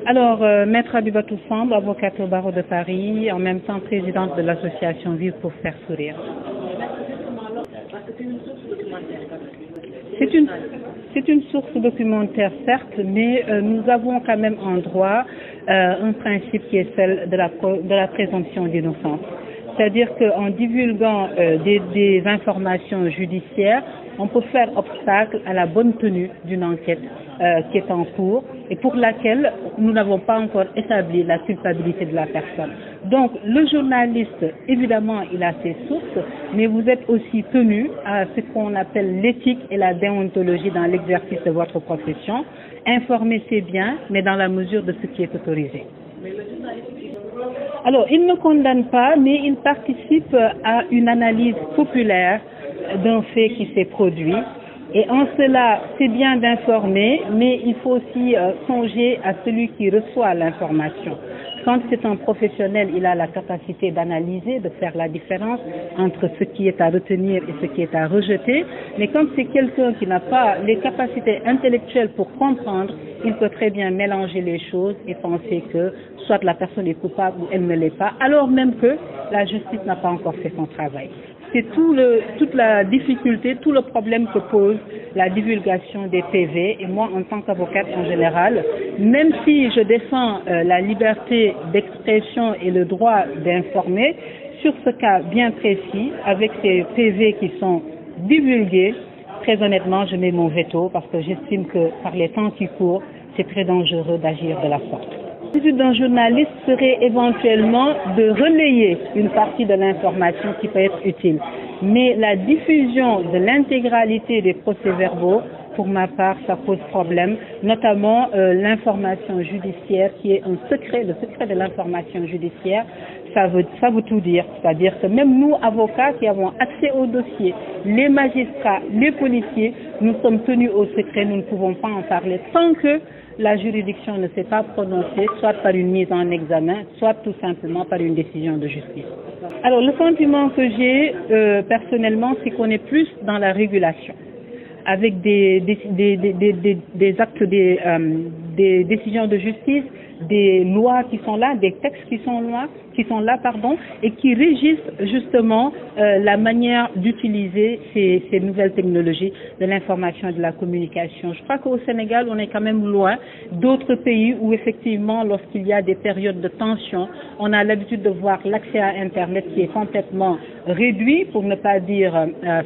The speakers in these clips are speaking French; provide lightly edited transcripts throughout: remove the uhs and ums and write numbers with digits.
Alors, Maître Abibatou Samb, avocate au barreau de Paris, en même temps présidente de l'association Vivre pour faire sourire. C'est une source documentaire, certes, mais nous avons quand même en droit un principe qui est celle de la présomption d'innocence. C'est-à-dire qu'en divulguant des informations judiciaires, on peut faire obstacle à la bonne tenue d'une enquête qui est en cours et pour laquelle nous n'avons pas encore établi la culpabilité de la personne. Donc le journaliste, évidemment, il a ses sources, mais vous êtes aussi tenu à ce qu'on appelle l'éthique et la déontologie dans l'exercice de votre profession. Informer, c'est bien, mais dans la mesure de ce qui est autorisé. Alors, il ne condamne pas, mais il participe à une analyse populaire d'un fait qui s'est produit. Et en cela, c'est bien d'informer, mais il faut aussi songer à celui qui reçoit l'information. Quand c'est un professionnel, il a la capacité d'analyser, de faire la différence entre ce qui est à retenir et ce qui est à rejeter. Mais quand c'est quelqu'un qui n'a pas les capacités intellectuelles pour comprendre, il peut très bien mélanger les choses et penser que soit la personne est coupable ou elle ne l'est pas, alors même que la justice n'a pas encore fait son travail. C'est toute la difficulté, tout le problème que pose la divulgation des PV. Et moi, en tant qu'avocate en général, même si je défends la liberté d'expression et le droit d'informer, sur ce cas bien précis, avec ces PV qui sont divulgués, très honnêtement, je mets mon veto parce que j'estime que par les temps qui courent, c'est très dangereux d'agir de la sorte. L'habitude d'un journaliste serait éventuellement de relayer une partie de l'information qui peut être utile. Mais la diffusion de l'intégralité des procès-verbaux, pour ma part, ça pose problème, notamment l'information judiciaire qui est un secret, le secret de l'information judiciaire, ça veut tout dire. C'est-à-dire que même nous, avocats qui avons accès au dossier, les magistrats, les policiers, nous sommes tenus au secret, nous ne pouvons pas en parler tant que la juridiction ne s'est pas prononcée, soit par une mise en examen, soit tout simplement par une décision de justice. Alors, le sentiment que j'ai personnellement, c'est qu'on est plus dans la régulation, avec des actes, des décisions de justice, des lois qui sont là, des textes qui sont là, et qui régissent justement la manière d'utiliser ces nouvelles technologies de l'information et de la communication. Je crois qu'au Sénégal, on est quand même loin d'autres pays où effectivement, lorsqu'il y a des périodes de tension, on a l'habitude de voir l'accès à Internet qui est complètement réduit, pour ne pas dire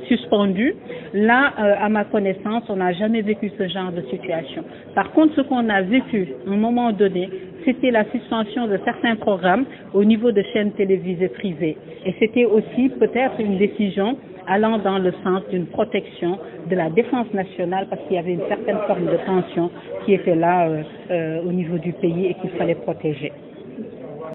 suspendu. Là, à ma connaissance, on n'a jamais vécu ce genre de situation. Par contre, ce qu'on a vécu à un moment donné, c'était la suspension de certains programmes au niveau de chaînes télévisées privées. Et c'était aussi peut-être une décision allant dans le sens d'une protection de la défense nationale parce qu'il y avait une certaine forme de tension qui était là au niveau du pays et qu'il fallait protéger.